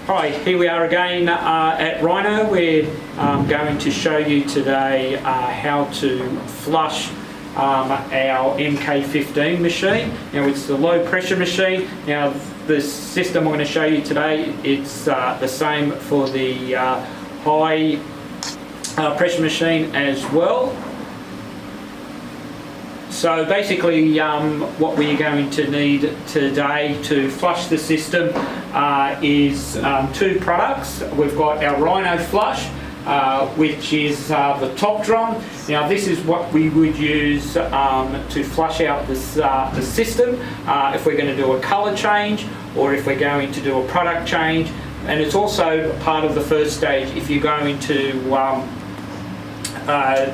Hi, here we are again at Rhino. We're going to show you today how to flush our MK15 machine. Now it's the low pressure machine. Now the system I'm going to show you today, it's the same for the high pressure machine as well. So basically what we're going to need today to flush the system is two products. We've got our Rhino flush, which is the top drum. Now this is what we would use to flush out this, the system if we're going to do a colour change or if we're going to do a product change. And it's also part of the first stage if you're going to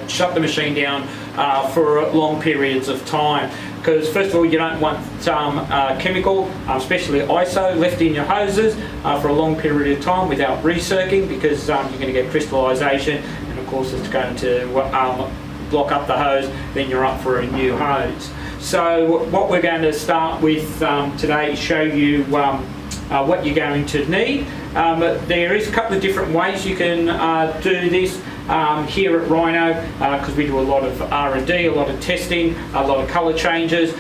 shut the machine down for long periods of time, because first of all you don't want chemical, especially ISO, left in your hoses for a long period of time without recircing, because you're going to get crystallization, and of course it's going to block up the hose. Then you're up for a new hose. So what we're going to start with today is show you what you're going to need. There is a couple of different ways you can do this here at Rhino, because we do a lot of R&D, a lot of testing, a lot of colour changes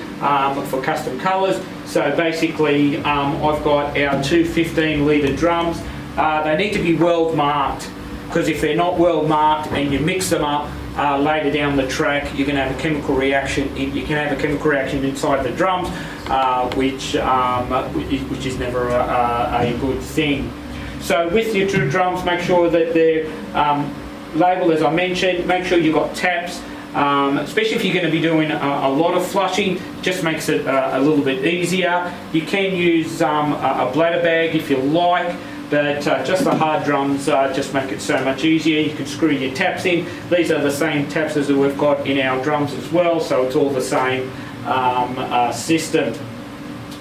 for custom colours. So basically I've got our two 15 litre drums. They need to be well marked, because if they're not well marked and you mix them up later down the track, you're going to have a chemical reaction. You can have a chemical reaction inside the drums, which is never a good thing. So with your two drums, make sure that they're labelled as I mentioned. Make sure you've got taps, especially if you're going to be doing a lot of flushing. Just makes it a little bit easier. You can use a bladder bag if you like, but just the hard drums just make it so much easier. You can screw your taps in. These are the same taps as we've got in our drums as well, so it's all the same system.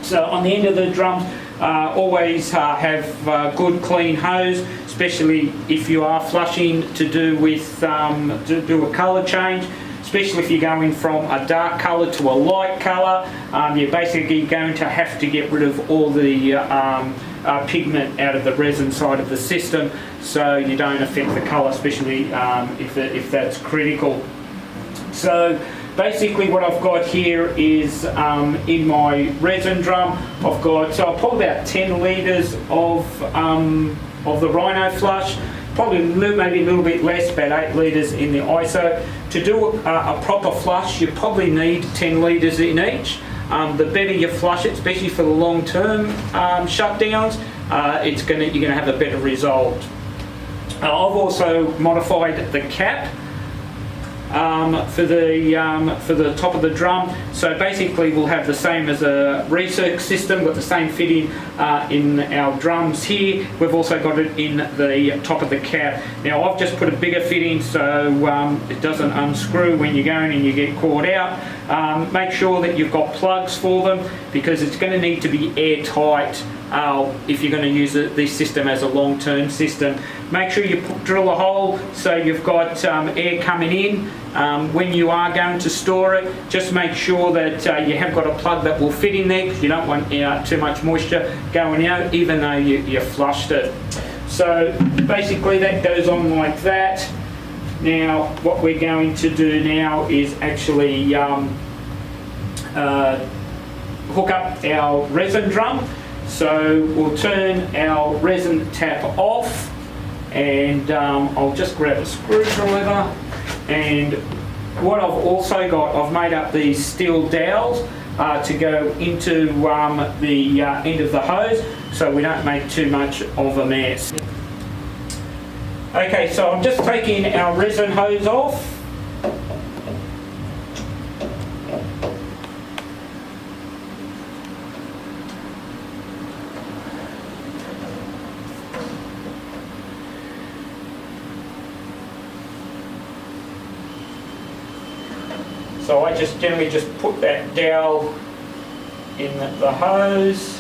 So on the end of the drums, always have good clean hose, especially if you are flushing to do with to do a colour change. Especially if you're going from a dark colour to a light colour, you're basically going to have to get rid of all the pigment out of the resin side of the system, so you don't affect the colour, especially if that's critical. So basically what I've got here is in my resin drum, I've got probably about 10 litres of the Rhino flush, probably maybe a little bit less, about 8 litres in the ISO. To do a proper flush, you probably need 10 litres in each. The better you flush it, especially for the long-term shutdowns, you're going to have a better result. I've also modified the cap for the top of the drum. So basically we'll have the same as a recirc system, got the same fitting in our drums here. We've also got it in the top of the cap. Now I've just put a bigger fitting so it doesn't unscrew when you're going and you get caught out. Make sure that you've got plugs for them, because it's going to need to be airtight if you're going to use this system as a long-term system. Make sure you drill a hole so you've got air coming in. When you are going to store it, just make sure that you have got a plug that will fit in there, because you don't want too much moisture going out even though you flushed it. So basically that goes on like that. Now what we're going to do now is actually hook up our resin drum. So we'll turn our resin tap off, and I'll just grab a screwdriver. And what I've also got, I've made up these steel dowels to go into the end of the hose, so we don't make too much of a mess. Okay, so I'm just taking our resin hose off. So I just generally just put that dowel in the hose,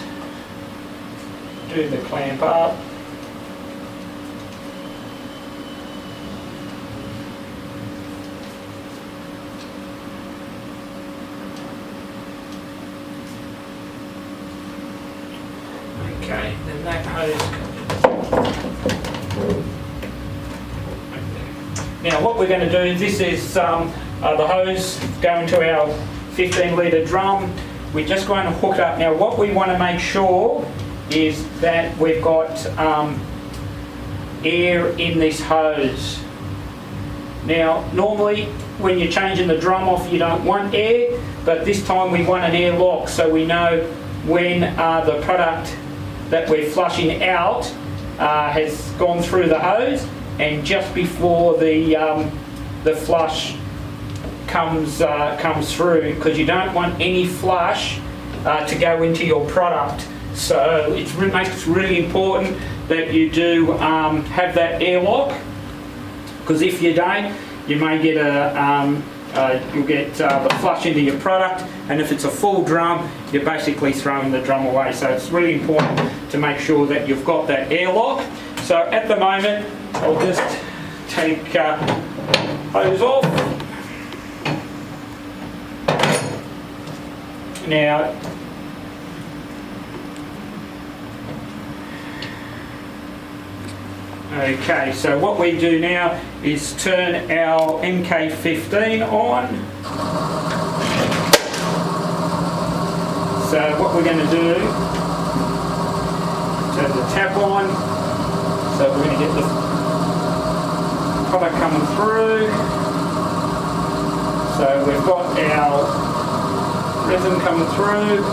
do the clamp up, Okay, then that hose Now what we're going to do, this is the hose going to our 15 litre drum. We're just going to hook it up. Now what we want to make sure is that we've got air in this hose. Now normally when you're changing the drum off you don't want air, but this time we want an air lock so we know when the product that we're flushing out has gone through the hose, and just before the flush comes through, because you don't want any flush to go into your product. So it makes it really important that you do have that airlock, because if you don't, you may get you'll get the flush into your product, and if it's a full drum, you're basically throwing the drum away. So it's really important to make sure that you've got that airlock. So at the moment, I'll just take hose off. Now, okay, so what we do now is turn our MK15 on. So what we're going to do, turn the tap on. So we're going to get the product coming through. So we've got our resin coming through.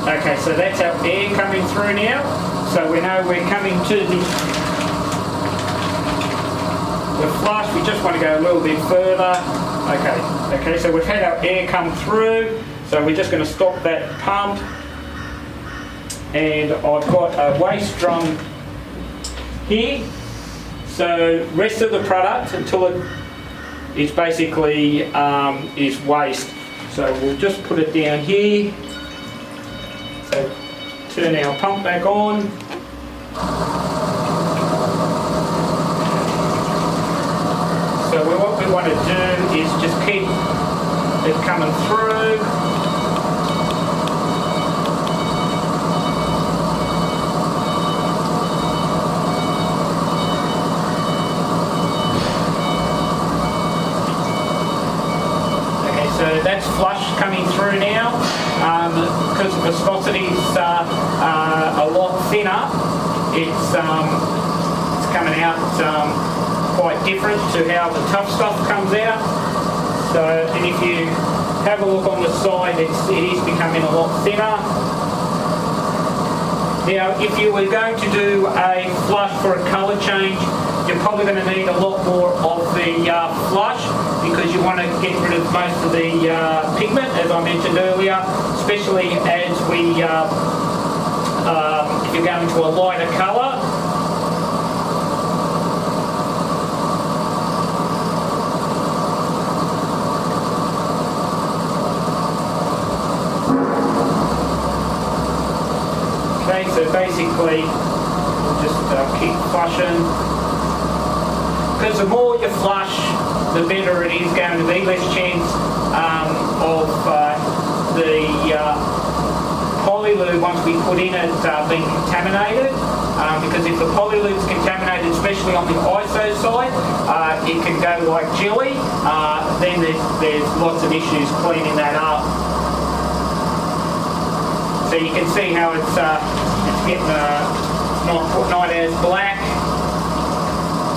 Okay, so that's our air coming through now. So we know we're coming to the flush. We just want to go a little bit further. Okay, so we've had our air come through. So we're just going to stop that pump. And I've got a waste drum here. So rest of the product until it is basically is waste. So we'll just put it down here. So turn our pump back on. So what we want to do is just keep it coming through. So that's flush coming through now. Because the viscosity is a lot thinner, it's coming out quite different to how the tough stuff comes out. So, and if you have a look on the side, it is becoming a lot thinner. Now, if you were going to do a flush for a colour change, you're probably going to need a lot more of the flush, because you want to get rid of most of the pigment, as I mentioned earlier, especially as we, if you're going to a lighter colour. Okay, so basically, we'll just keep flushing. Because the more you flush, the better it is going to be. Less chance of the polylube, once we put in it, being contaminated. Because if the polylube is contaminated, especially on the ISO side, it can go like jelly. Then there's lots of issues cleaning that up. So you can see how it's getting not as black.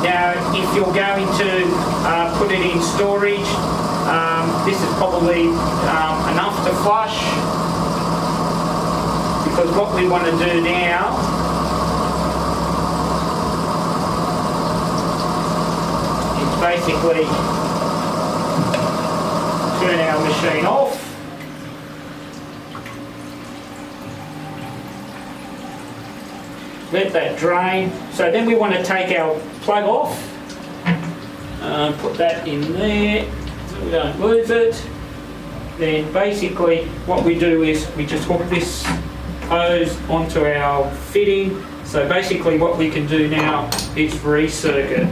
Now, if you're going to put it in storage, this is probably enough to flush, because what we want to do now basically turn our machine off. Let that drain. So then we want to take our plug off. Put that in there so we don't lose it. Then basically what we do is we just hook this hose onto our fitting. So basically what we can do now is recircuit.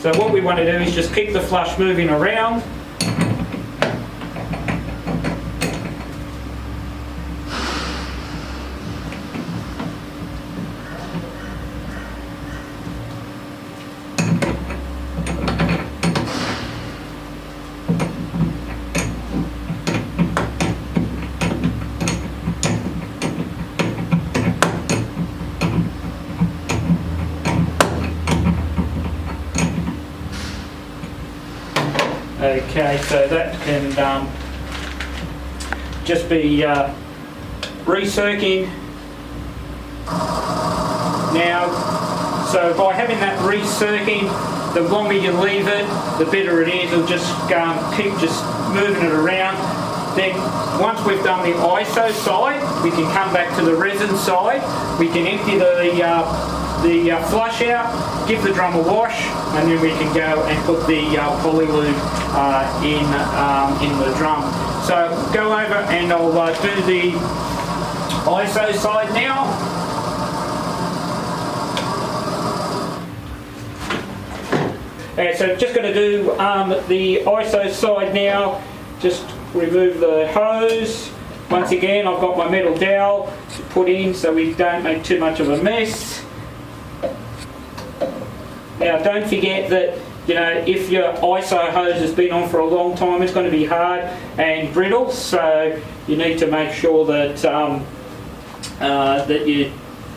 So what we want to do is just keep the flush moving around. Okay, so that can just be recircing now. So by having that recircing, the longer you leave it, the better it is. It'll just keep just moving it around. Then once we've done the ISO side, we can come back to the resin side. We can empty the flush out, give the drum a wash, and then we can go and put the Polylube in the drum. So go over and I'll do the ISO side now. So just going to do the ISO side now. Just remove the hose. Once again, I've got my metal dowel to put in so we don't make too much of a mess. Now don't forget that, you know, if your ISO hose has been on for a long time, it's going to be hard and brittle, so you need to make sure that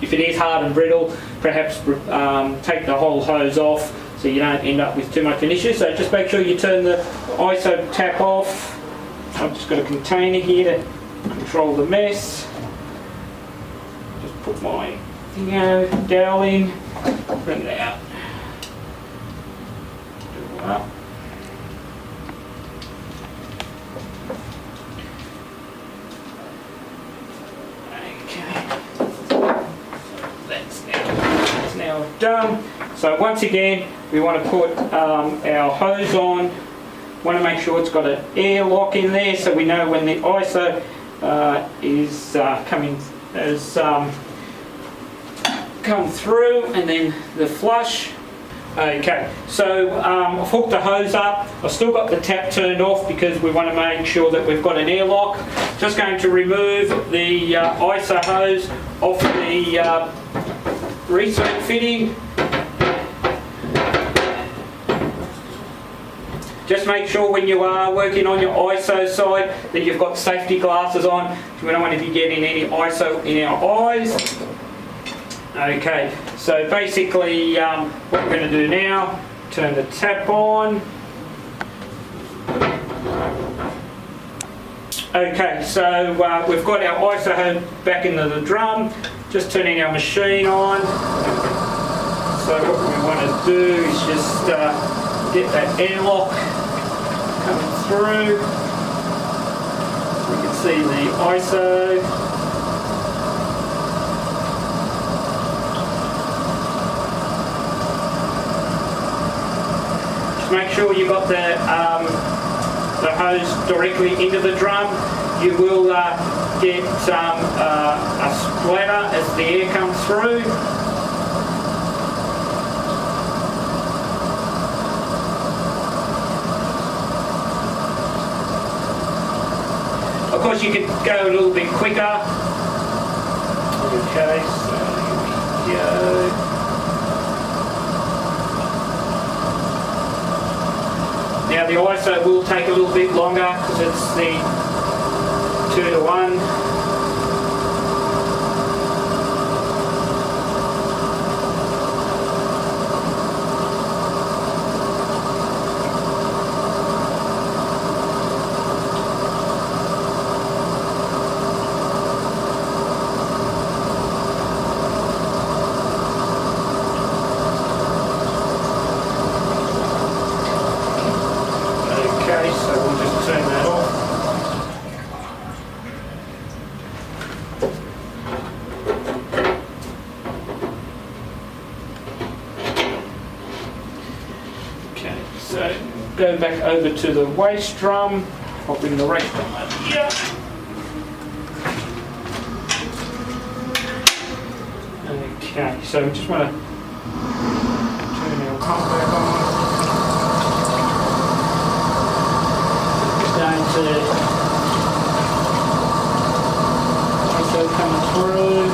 if it is hard and brittle, perhaps take the whole hose off so you don't end up with too much of an issue. So just make sure you turn the ISO tap off. I've just got a container here to control the mess. Just put my dowel in, bring it out. Up. Okay, that's now done. So once again, we want to put our hose on. Want to make sure it's got an air lock in there, so we know when the ISO is come through, and then the flush. Okay, so I've hooked the hose up. I've still got the tap turned off because we want to make sure that we've got an airlock. Just going to remove the ISO hose off the recirc fitting. Just make sure when you are working on your ISO side that you've got safety glasses on. We don't want to be getting any ISO in our eyes. Okay, so basically what we're going to do now, turn the tap on. Okay, so we've got our ISO hose back into the drum, just turning our machine on. So what we want to do is just get that airlock coming through. We can see the ISO. Make sure you've got the hose directly into the drum. You will get a splatter as the air comes through. Of course you could go a little bit quicker. Okay, so here we go. Now the ISO will take a little bit longer because it's the 2:1. go back over to the waste drum. I'll bring the waste drum over here. Okay, so we just want to turn our pump back on. Just going to ISO coming through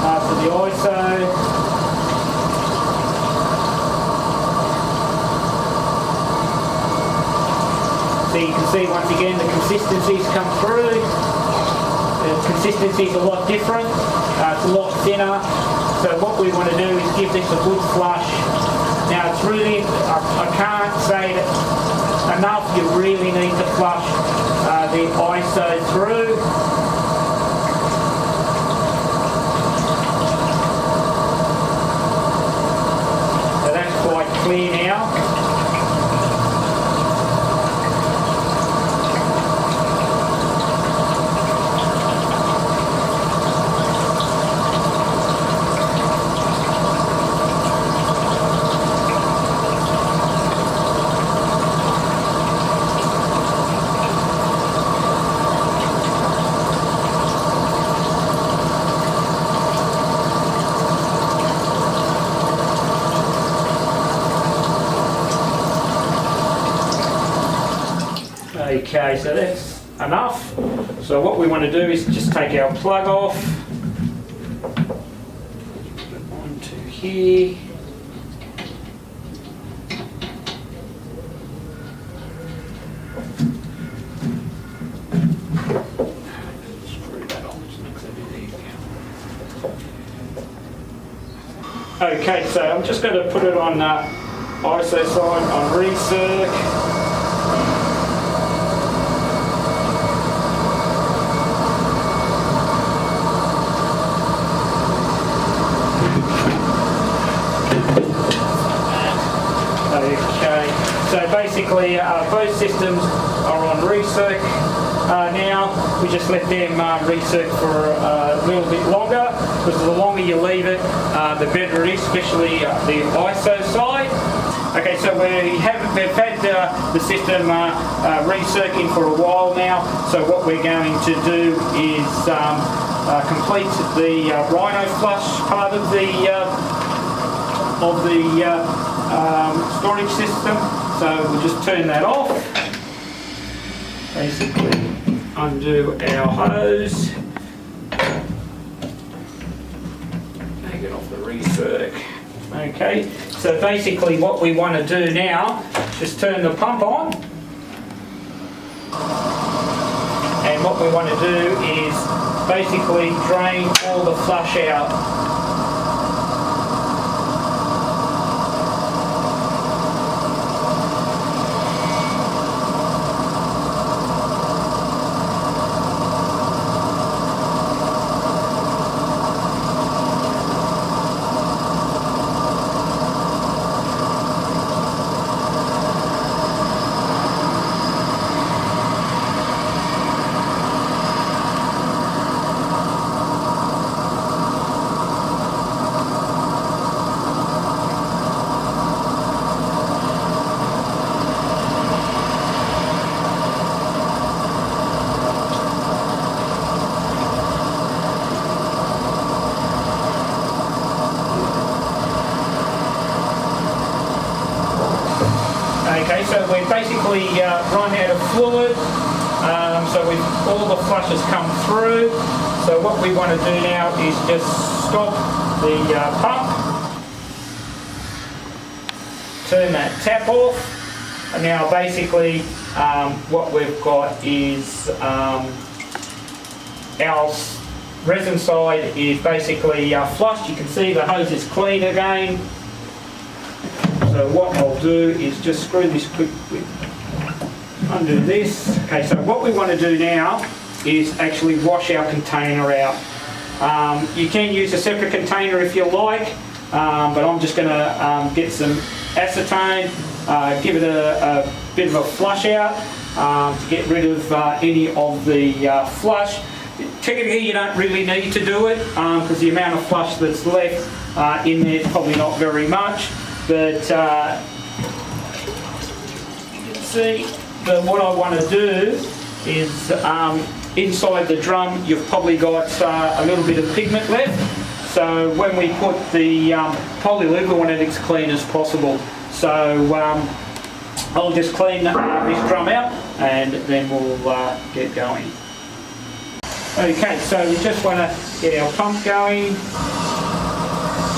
after the ISO. So you can see once again the consistencies come through. The consistency is a lot different. It's a lot thinner. So what we want to do is give this a good flush. Now it's really, I can't say that enough, you really need to flush the ISO through. So that's quite clear now. Okay, so that's enough. So what we want to do is just take our plug off, put it onto here. Screw that on, which makes it a bit easier. Okay, so I'm just going to put it on ISO side on recirc. Okay, so basically both systems are on recirc now. We just let them recirc for a little bit longer, because the longer you leave it, the better it is, especially the ISO side. Okay, so we've had the system recircing for a while now, so what we're going to do is complete the Rhino flush part of the storage system. So we'll just turn that off. Basically undo our hose. Take it off the recirc. Okay, so basically what we want to do now is just turn the pump on. And what we want to do is basically drain all the flush out. Okay, so we've basically run out of fluid, so all the flush has come through. So what we want to do now is just stop the pump, turn that tap off, and now basically what we've got is our resin side is basically flushed. You can see the hose is clean again. So what I'll do is just screw this quickly, undo this. Okay, so what we want to do now is actually wash our container out. You can use a separate container if you like, but I'm just going to get some acetone, give it a bit of a flush out to get rid of any of the flush. Technically you don't really need to do it because the amount of flush that's left in there is probably not very much. But see, but what I want to do is inside the drum you've probably got a little bit of pigment left. So when we put the Polylube, we want it as clean as possible. So I'll just clean this drum out and then we'll get going. Okay, so we just want to get our pump going,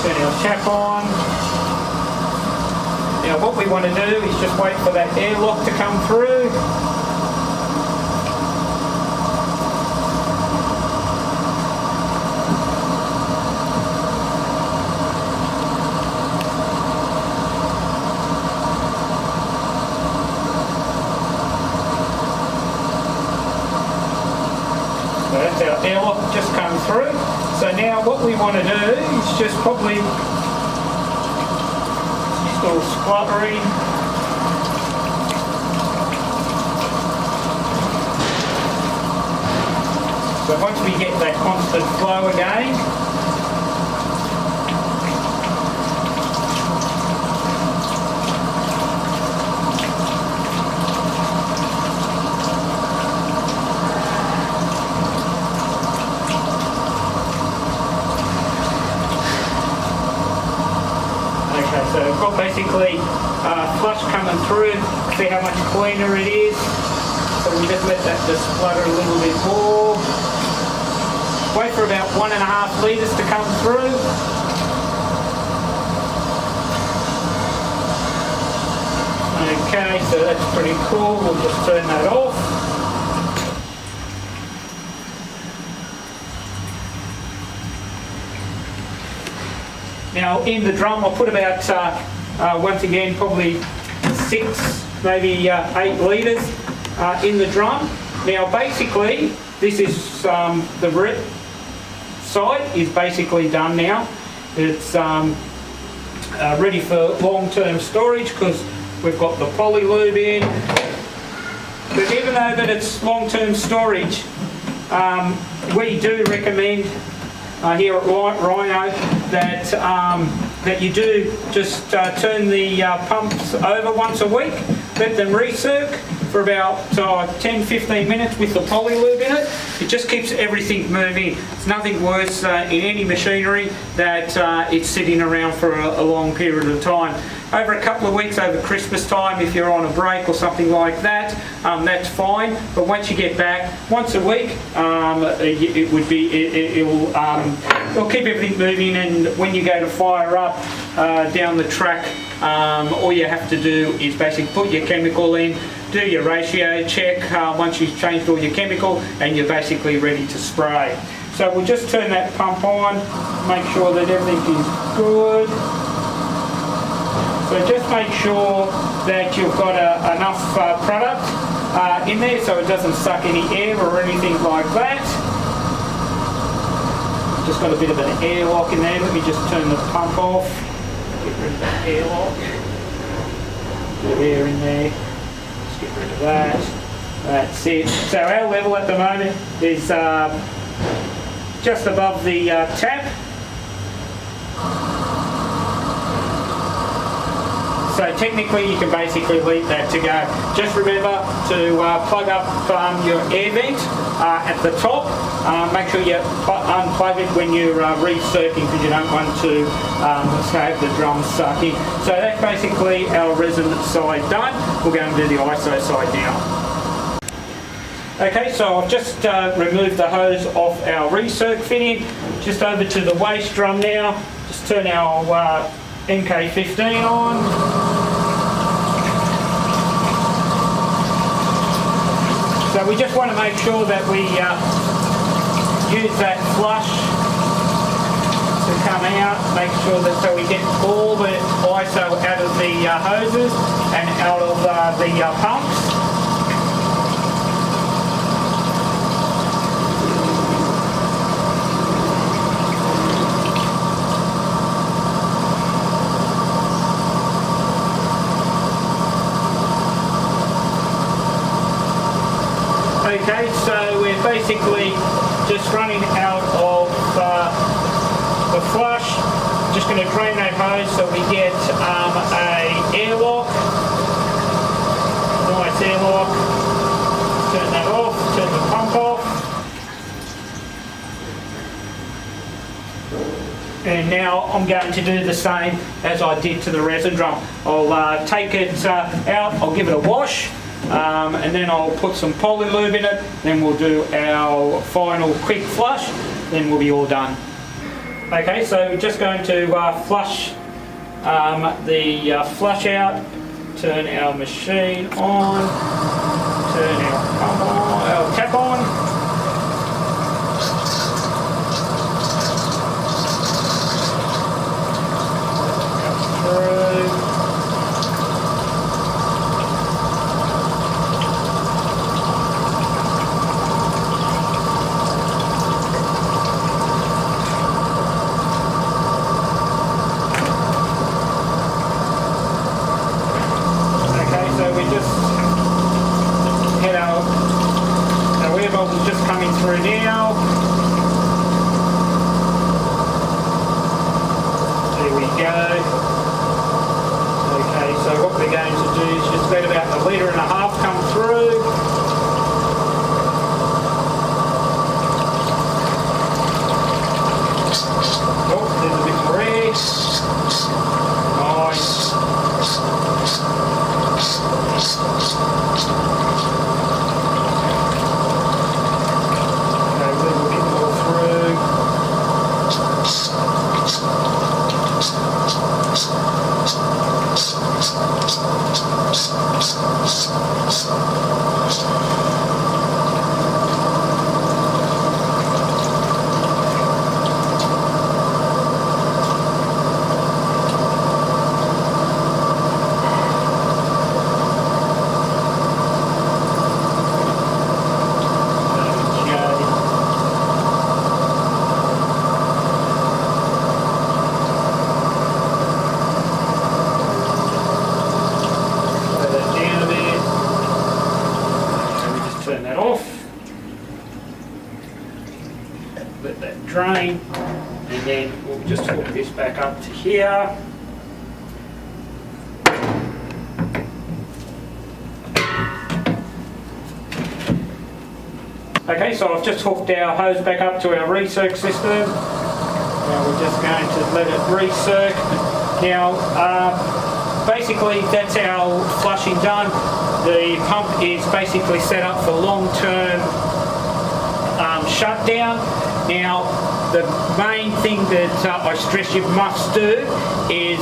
turn our tap on. Now what we want to do is just wait for that airlock to come through. So that's our airlock just come through. So now what we want to do is just probably just a little spluttering. So once we get that constant flow again, so we've got basically flush coming through. See how much cleaner it is. So we just let that just splutter a little bit more. Wait for about 1.5 litres to come through. Okay, so that's pretty cool. We'll just turn that off. Now in the drum I'll put about, once again, probably 6, maybe 8 litres in the drum. Now basically this is the side is basically done now. It's ready for long-term storage because we've got the Polylube in. But even though that it's long-term storage, we do recommend here at Rhino that you do just turn the pumps over once a week, let them recirc for about 10-15 minutes with the Polylube in it. It just keeps everything moving. It's nothing worse in any machinery that it's sitting around for a long period of time. Over a couple of weeks over Christmas time, if you're on a break or something like that, that's fine. But once you get back, once a week, it'll keep everything moving. And when you go to fire up down the track, all you have to do is basically put your chemical in, do your ratio check once you've changed all your chemical, and you're basically ready to spray. So we'll just turn that pump on, make sure that everything is good. So just make sure that you've got enough product in there so it doesn't suck any air or anything like that. Just got a bit of an airlock in there. Let me just turn the pump off. Get rid of that airlock. Bit of air in there. Just get rid of that. That's it. So our level at the moment is just above the tap. So technically you can basically leave that to go. Just remember to plug up your air vent at the top. Make sure you unplug it when you're recircing because you don't want to have the drum sucking. So that's basically our resin side done. We'll go and do the ISO side now. Okay, so I've just removed the hose off our recirc fitting. Just over to the waste drum now. Just turn our MK15 on. So we just want to make sure that we use that flush to come out, make sure that so we get all the ISO out of the hoses and out of the pumps. Okay, so we're basically just running out of the flush. Just going to drain that hose so we get a airlock. Nice And now I'm going to do the same as I did to the resin drum. I'll take it out, I'll give it a wash, and then I'll put some Polylube in it, then we'll do our final quick flush, then we'll be all done. Okay, so we're just going to flush the flush out, turn our machine on, turn our pump on, our tap on. Just coming through now. There we go. Okay, so what we're going to do is just let about 1.5 litres come through. Oh, there's a bit more air. Nice. Turn that off, let that drain, and then we'll just hook this back up to here. Okay, so I've just hooked our hose back up to our recirc system. Now we're just going to let it recirc. Now, basically that's our flushing done. The pump is basically set up for long-term shutdown. Now, the main thing that I stress you must do is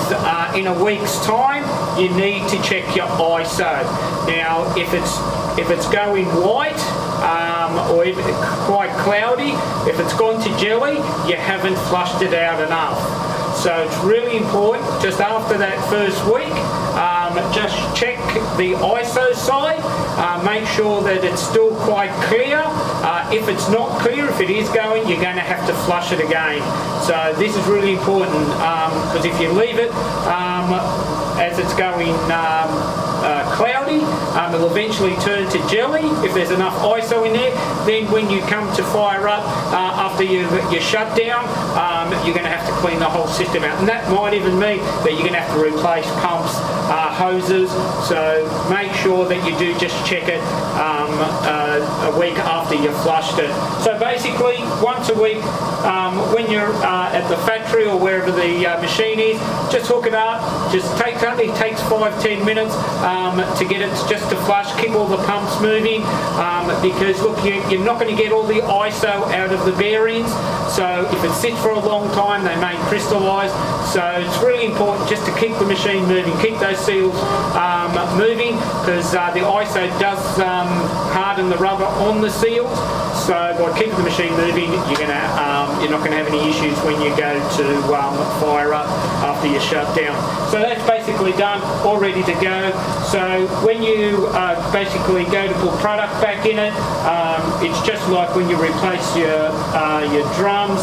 in a week's time, you need to check your ISO. Now, if it's going white or if it's quite cloudy, if it's gone to jelly, you haven't flushed it out enough. So it's really important, just after that first week, just check the ISO side, make sure that it's still quite clear. If it's not clear, if it is going, you're going to have to flush it again. So this is really important, because if you leave it as it's going cloudy, it'll eventually turn to jelly if there's enough ISO in there. Then when you come to fire up after you shut down, you're going to have to clean the whole system out, and that might even mean that you're going to have to replace pumps, hoses. So make sure that you do just check it a week after you've flushed it. So basically once a week, when you're at the factory or wherever the machine is, just hook it up. Just only takes 5-10 minutes to get it just to flush. Keep all the pumps moving, because look, you're not going to get all the ISO out of the bearings. So if it sits for a long time, they may crystallise. So it's really important just to keep the machine moving, keep those seals moving, because the ISO does harden the rubber on the seals. So by keeping the machine moving, you're not going to have any issues when you go to fire up after you shut down. So that's basically done, all ready to go. So when you basically go to put product back in it, it's just like when you replace your drums.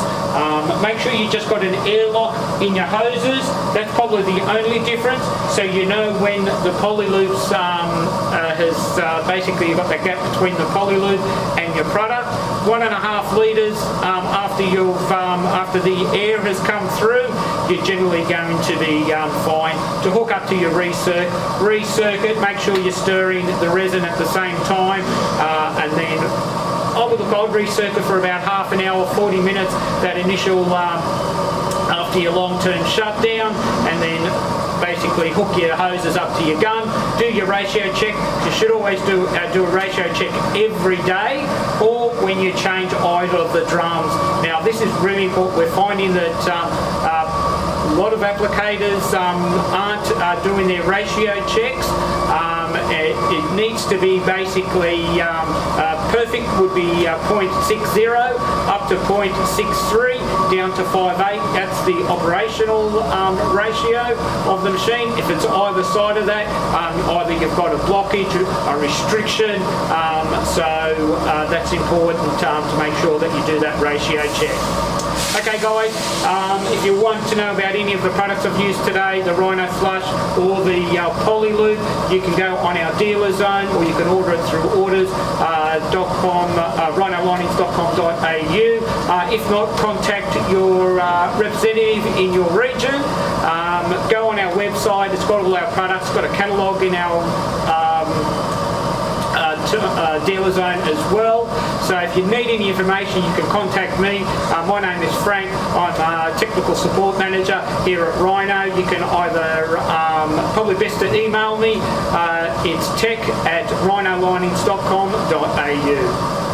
Make sure you just got an airlock in your hoses. That's probably the only difference. So you know when the Polylubes has basically you've got that gap between the Polylube and your product. 1.5 litres after the air has come through, you're generally going to be fine. To hook up to your recirc it, make sure you're stirring the resin at the same time, and then I'd recircle for about half an hour, 40 minutes, that initial after your long-term shutdown, and then basically hook your hoses up to your gun, do your ratio check. You should always do a ratio check every day, or when you change either of the drums. Now this is really important. We're finding that a lot of applicators aren't doing their ratio checks. It needs to be basically perfect would be 0.60 up to 0.63 down to 5.8. That's the operational ratio of the machine. If it's either side of that, either you've got a blockage, a restriction, so that's important to make sure that you do that ratio check. Okay guys, if you want to know about any of the products I've used today, the Rhino Flush or the Polylube, you can go on our dealer zone, or you can order it through orders.com, rhinolinings.com.au. If not, contact your representative in your region. Go on our website, it's got all our products, it's got a catalogue in our dealer zone as well. So if you need any information, you can contact me. My name is Frank. I'm a technical support manager here at Rhino. You can either, probably best to email me. It's tech@rhinolinings.com.au.